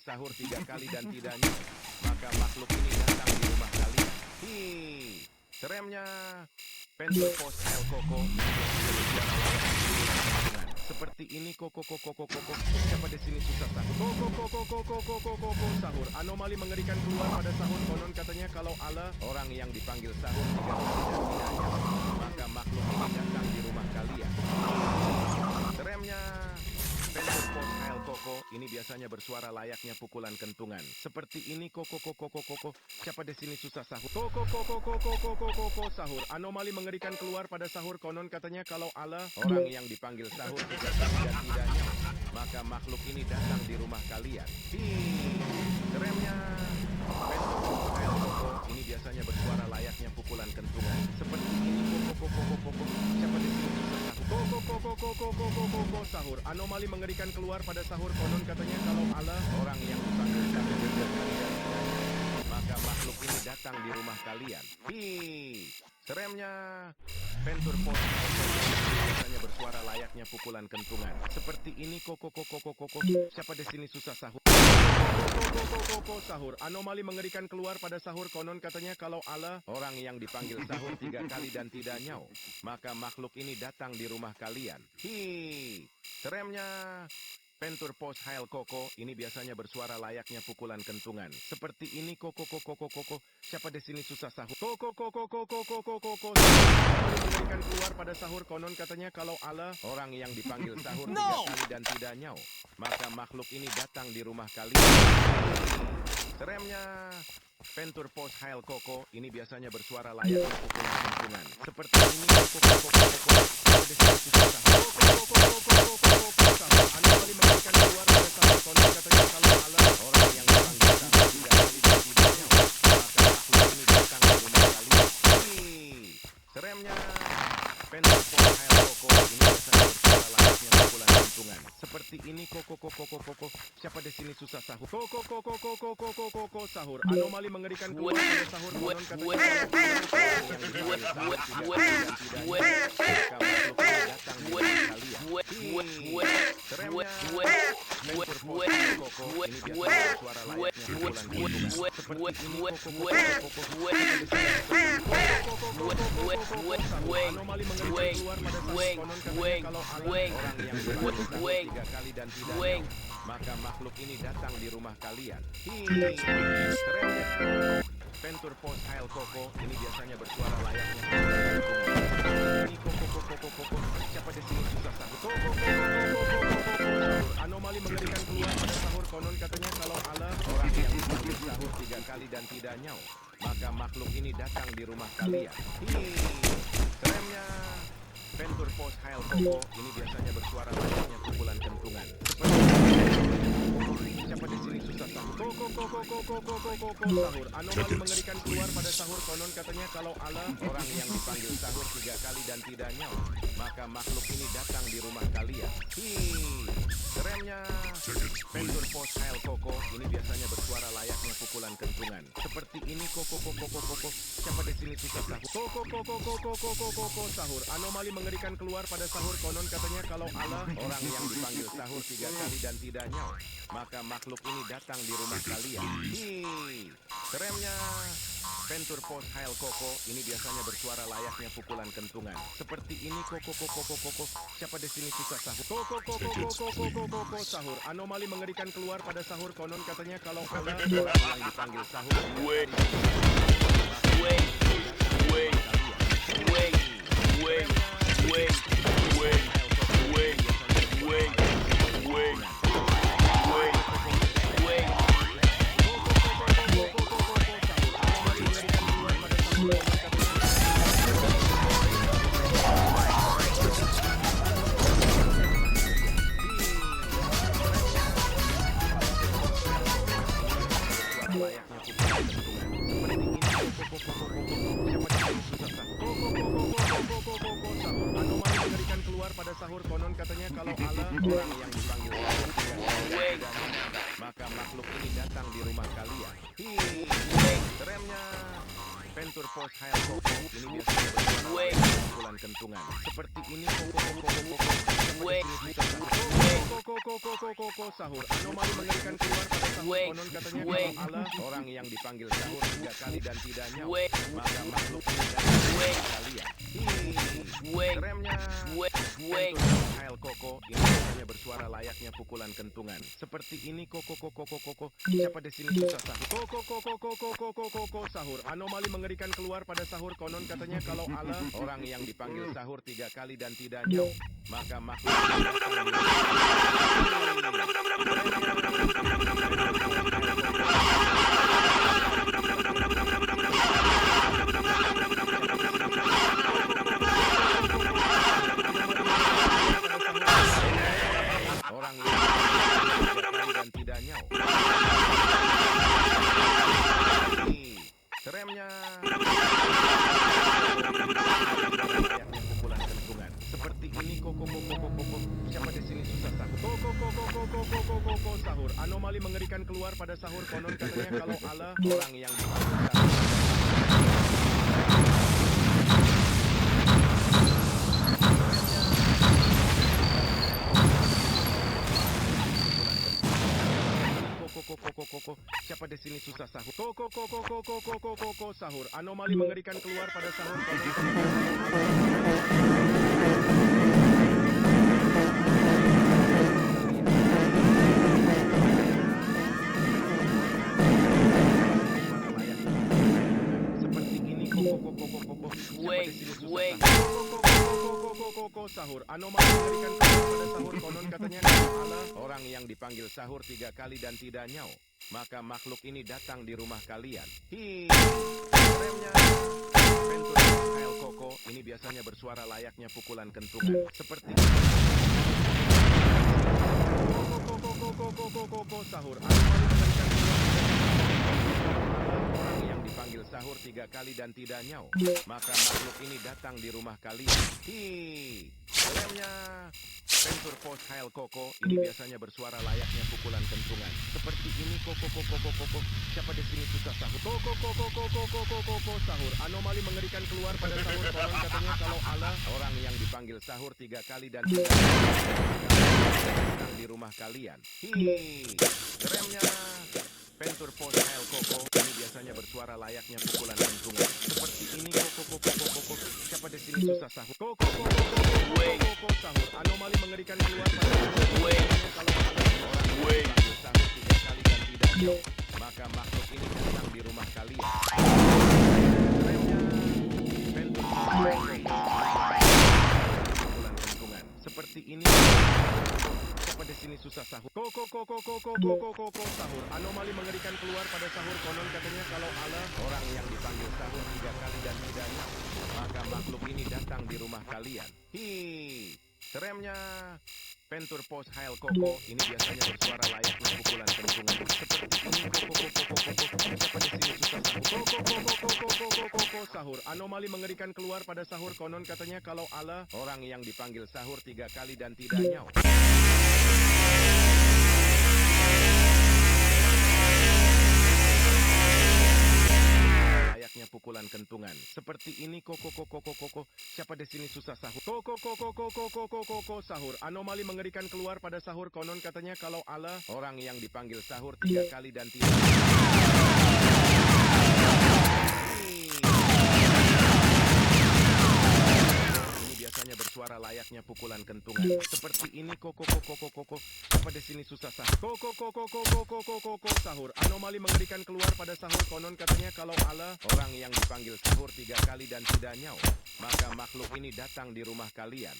sahur 3 kali dan tidak nyaut, maka makhluk ini datang di rumah kalian. Seremnya Pentur Pos El Koko. Seperti ini koko. Siapa di sini susah sahur? Koko sahur. Anomali mengerikan keluar pada sahur. Konon katanya kalau Allah orang yang dipanggil sahur jika tidak nyaut, maka makhluk ini datang di rumah kalian. Seremnya Pentur Pos El Koko. Ini biasanya bersuara layaknya pukulan kentungan. Seperti ini koko. Siapa di sini susah sahur? Koko sahur. Anomali mengerikan keluar pada sahur. Konon katanya kalau Allah orang yang dipanggil sahur jika tidak nyaut, maka makhluk ini datang di rumah kalian. Seremnya Pentur Pos El Koko. Ini biasanya bersuara layaknya pukulan kentungan. Seperti ini koko. Siapa di sini susah sahur? Koko sahur. Anomali mengerikan keluar pada sahur. Konon katanya kalau Allah orang yang dipanggil sahur jika tidak nyaut, maka makhluk ini datang di rumah kalian. Seremnya Pentur Pos biasanya bersuara layaknya pukulan kentungan. Seperti ini koko. Siapa di sini susah sahur? Koko sahur. Anomali mengerikan keluar pada sahur. Konon katanya kalau Allah orang yang dipanggil sahur 3 kali dan tidak nyaut, maka makhluk ini datang di rumah kalian. Seremnya Pentur Pos Hail Koko. Ini biasanya bersuara layaknya pukulan kentungan. Seperti ini koko. Siapa di sini susah sahur? Koko. Mengerikan keluar pada sahur. Konon katanya kalau Allah orang yang dipanggil sahur 3 kali dan tidak nyaut, maka makhluk ini datang di rumah kalian. Seremnya Pentur Pos Hail Koko. Ini biasanya bersuara layaknya pukulan kentungan. Seperti ini koko. Siapa di sini susah sahur? Anomali mengerikan keluar pada sahur. Konon katanya kalau Allah orang yang dipanggil sahur 3 kali dan tidak nyaut, maka makhluk ini datang di rumah kalian. Seremnya Pentur Pos Hail Koko. Ini biasanya bersuara layaknya pukulan kentungan. Seperti ini koko. Siapa di sini susah sahur? Koko sahur. Anomali mengerikan keluar pada sahur. Konon katanya kali dan tidak nyaut, maka makhluk ini datang di rumah kalian. Seremnya Pentur Pos Hail Koko. Ini biasanya bersuara layaknya ini koko. Siapa di sini susah sahur? Koko. Anomali mengerikan keluar pada sahur. Konon katanya kalau Allah orang yang dipanggil sahur 3 kali dan tidak nyaut, maka makhluk ini datang di rumah kalian. Seremnya Pentur Pos Hail Koko. Ini biasanya bersuara layaknya pukulan kentungan. Siapa di sini susah sahur? Koko sahur. Anomali mengerikan keluar pada sahur. Konon katanya kalau Allah orang yang dipanggil sahur 3 kali dan tidak nyaut, maka makhluk ini datang di rumah kalian. Seremnya Pentur Pos Hail Koko. Ini biasanya bersuara layaknya pukulan kentungan. Seperti ini koko. Siapa di sini susah sahur? Koko sahur. Anomali mengerikan keluar pada sahur. Konon katanya kalau Allah orang yang dipanggil sahur 3 kali dan tidak nyaut, maka makhluk ini datang di rumah kalian. Seremnya Pentur Pos Hail Koko. Ini biasanya bersuara layaknya pukulan kentungan. Seperti ini koko. Siapa di sini susah sahur? Koko sahur. Anomali mengerikan keluar pada sahur. Konon katanya kalau Allah orang yang dipanggil sahur. Anomali mengerikan keluar pada sahur. Konon katanya kalau Allah orang yang dipanggil maka makhluk ini datang di rumah kalian. Seremnya Pentur Pos Hail Koko. Ini biasanya bersuara pukulan kentungan. Seperti ini koko. koko sahur. Anomali mengerikan keluar pada sahur. Konon katanya kalau Allah orang yang dipanggil sahur 3 kali dan tidak nyawa, maka makhluk ini datang kalian. Remnya Hail Koko ini hanya bersuara layaknya pukulan kentungan. Seperti ini koko. Siapa di sini susah sahur? Koko sahur. Anomali mengerikan keluar pada sahur. Konon katanya kalau Allah orang yang dipanggil sahur 3 kali dan tidak nyawa, maka makhluk ini orang yang dan tidak nyawa. Remnya pukulan kentungan. Seperti ini koko. Siapa di sini susah sahur? Koko sahur. Anomali mengerikan keluar pada sahur. Konon katanya kalau Allah orang yang dipanggil sahur. Koko. Siapa di sini susah sahur? Koko sahur. Anomali mengerikan keluar pada sahur. Seperti ini koko. Siapa di sini susah sahur? Sahur. Anomali mengerikan keluar pada sahur. Konon katanya kalau Allah orang yang dipanggil sahur 3 kali dan tidak nyawa, maka makhluk ini datang di rumah kalian. Remnya Ventur Hail Koko ini biasanya bersuara layaknya pukulan kentungan. Seperti koko sahur. Anomali mengerikan orang yang dipanggil sahur 3 kali dan tidak nyawa, maka makhluk ini datang di rumah kalian. Remnya Ventur Post Hail Koko ini biasanya bersuara layaknya pukulan kentungan. Seperti ini koko. Siapa di sini susah sahur? Koko sahur. Anomali mengerikan keluar pada sahur. Konon katanya kalau Allah orang yang dipanggil sahur 3 kali dan tidak datang di rumah kalian. Remnya Ventur Post Hail Koko ini biasanya bersuara layaknya pukulan kentungan. Seperti ini koko. Siapa di sini susah sahur? Koko sahur. Anomali mengerikan keluar pada sahur. Kalau orang dipanggil sahur 3 kali dan tidak nyawa, maka makhluk ini datang di rumah kalian. Remnya Ventur Post Hail Koko pukulan kentungan. Seperti ini. Siapa di sini susah sahur? Koko sahur. Anomali mengerikan keluar pada sahur. Konon katanya kalau Allah orang yang dipanggil sahur 3 kali dan tidak nyawa, maka makhluk ini datang di rumah kalian. Remnya Ventur Post Hail Koko ini biasanya bersuara layaknya pukulan kentungan. Seperti ini koko. Siapa di sini susah sahur? Koko sahur. Anomali mengerikan keluar pada sahur. Konon katanya kalau Allah orang yang dipanggil sahur 3 kali dan tidak nyawa. Layaknya pukulan kentungan. Seperti ini koko. Siapa di sini susah sahur? Koko sahur. Anomali mengerikan keluar pada sahur. Konon katanya kalau Allah orang yang dipanggil sahur 3 kali dan tidak. Ini biasanya bersuara layaknya pukulan kentungan. Seperti ini koko. Siapa di sini susah sahur? Koko sahur. Anomali mengerikan keluar pada sahur. Konon katanya kalau Allah orang yang dipanggil sahur 3 kali dan tidak nyawa, maka makhluk ini datang di rumah kalian.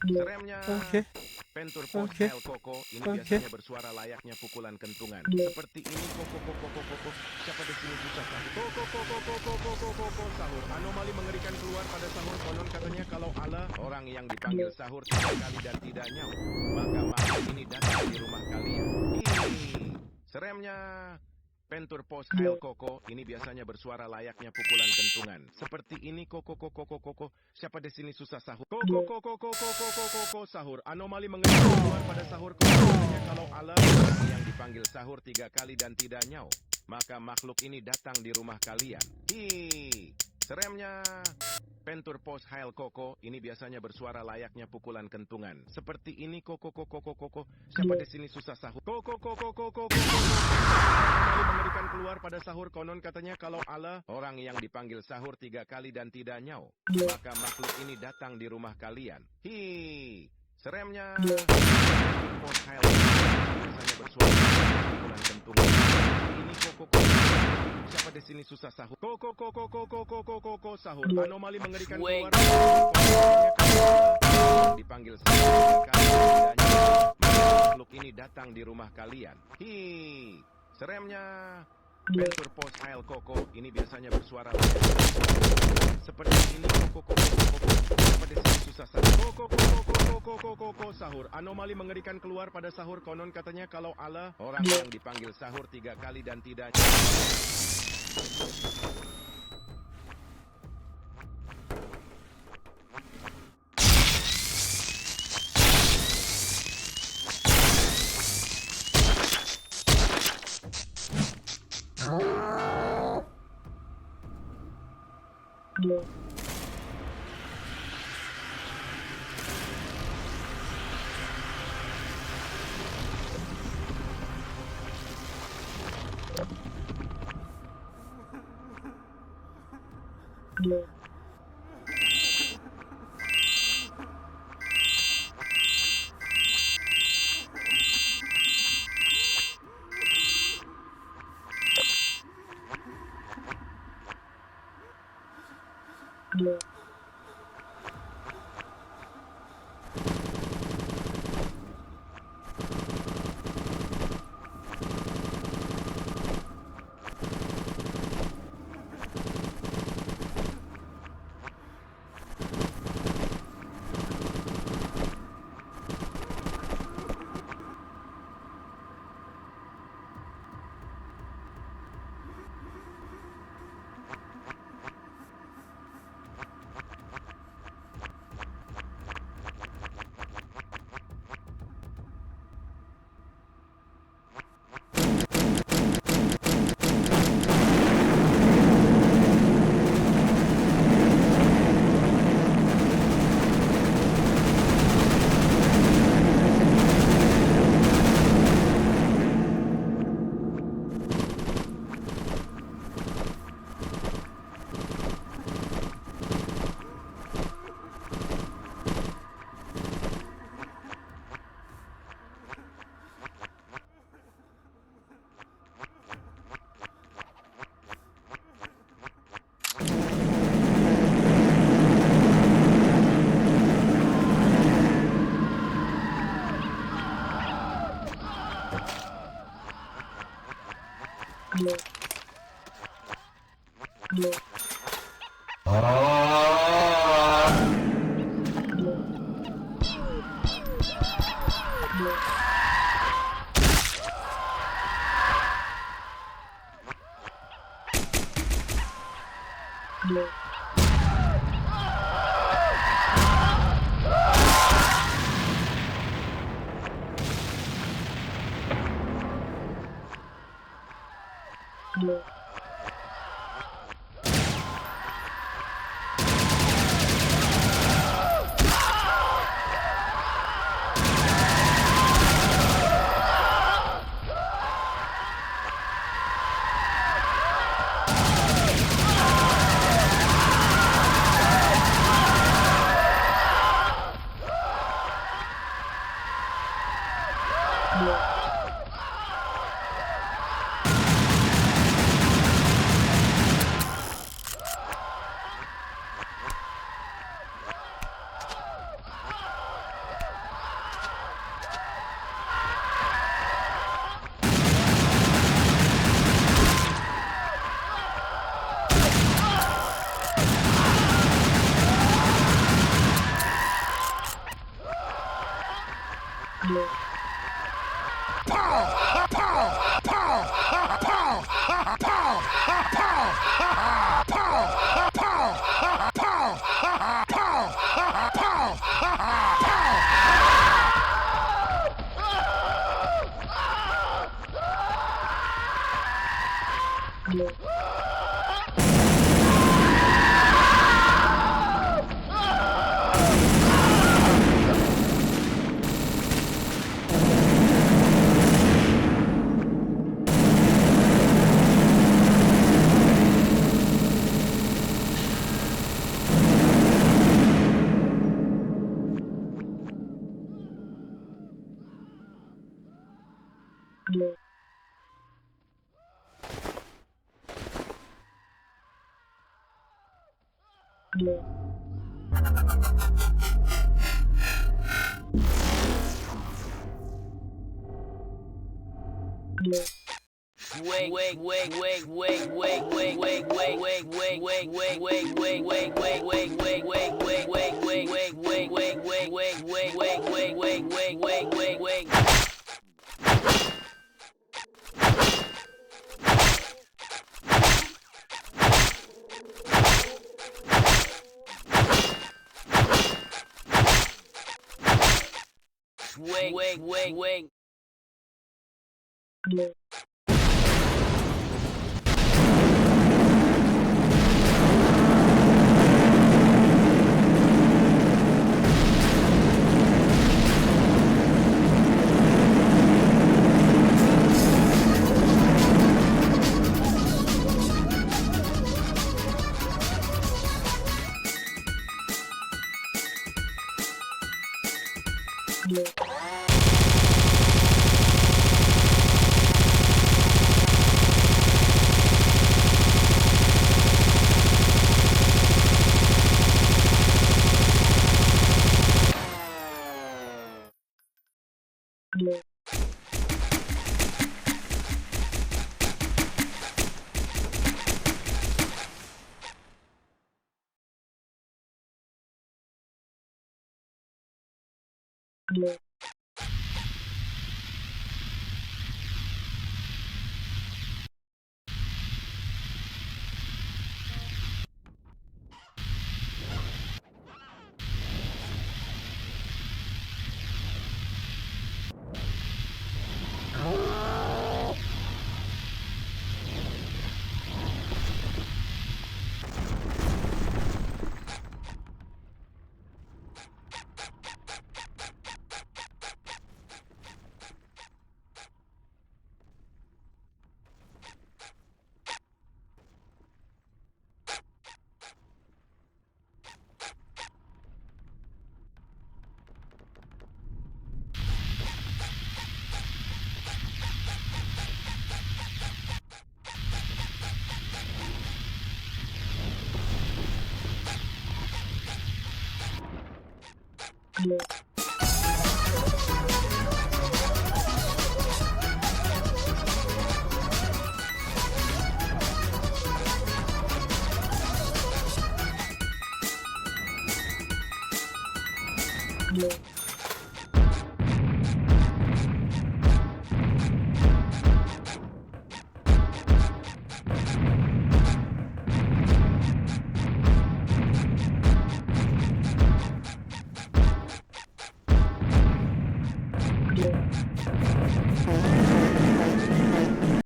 Remnya Ventur Post Hail Koko ini biasanya bersuara layaknya pukulan kentungan. Seperti ini koko. Siapa di sini susah sahur? Koko sahur. Anomali mengerikan keluar pada sahur. Konon katanya kalau Allah orang yang dipanggil sahur 3 kali dan tidak nyawa, maka makhluk ini datang di rumah kalian. Seremnya Ventur Post Hail Koko ini biasanya bersuara layaknya pukulan kentungan. Seperti ini koko. Siapa di sini susah sahur? Koko sahur. Anomali mengerikan keluar pada sahur. Katanya kalau Allah yang dipanggil sahur 3 kali dan tidak nyawa, maka makhluk ini datang di rumah kalian. Seremnya Pentur pos hail koko, ini biasanya bersuara layaknya pukulan kentungan. Seperti ini koko. Siapa di sini susah sahur? Koko. Kembali mengerikan keluar pada sahur, konon katanya kalau Allah, orang yang dipanggil sahur 3 kali dan tidak nyau, maka makhluk ini datang di rumah kalian. Hi, seremnya. Pos hail biasanya bersuara pukulan kentungan. Ini koko. Siapa di sini susah sahur? Koko sahur. Anomali mengerikan keluar. Dipanggil sahur 3 kali dan tidak nyau, maka makhluk ini datang di rumah kalian. Hi, seremnya. Pentur pos hail koko, ini biasanya bersuara seperti ini koko. Siapa di sini susah sahur? Koko sahur. Anomali mengerikan keluar pada sahur, konon katanya kalau Allah, orang yang dipanggil sahur 3 kali dan tidak. Yeah.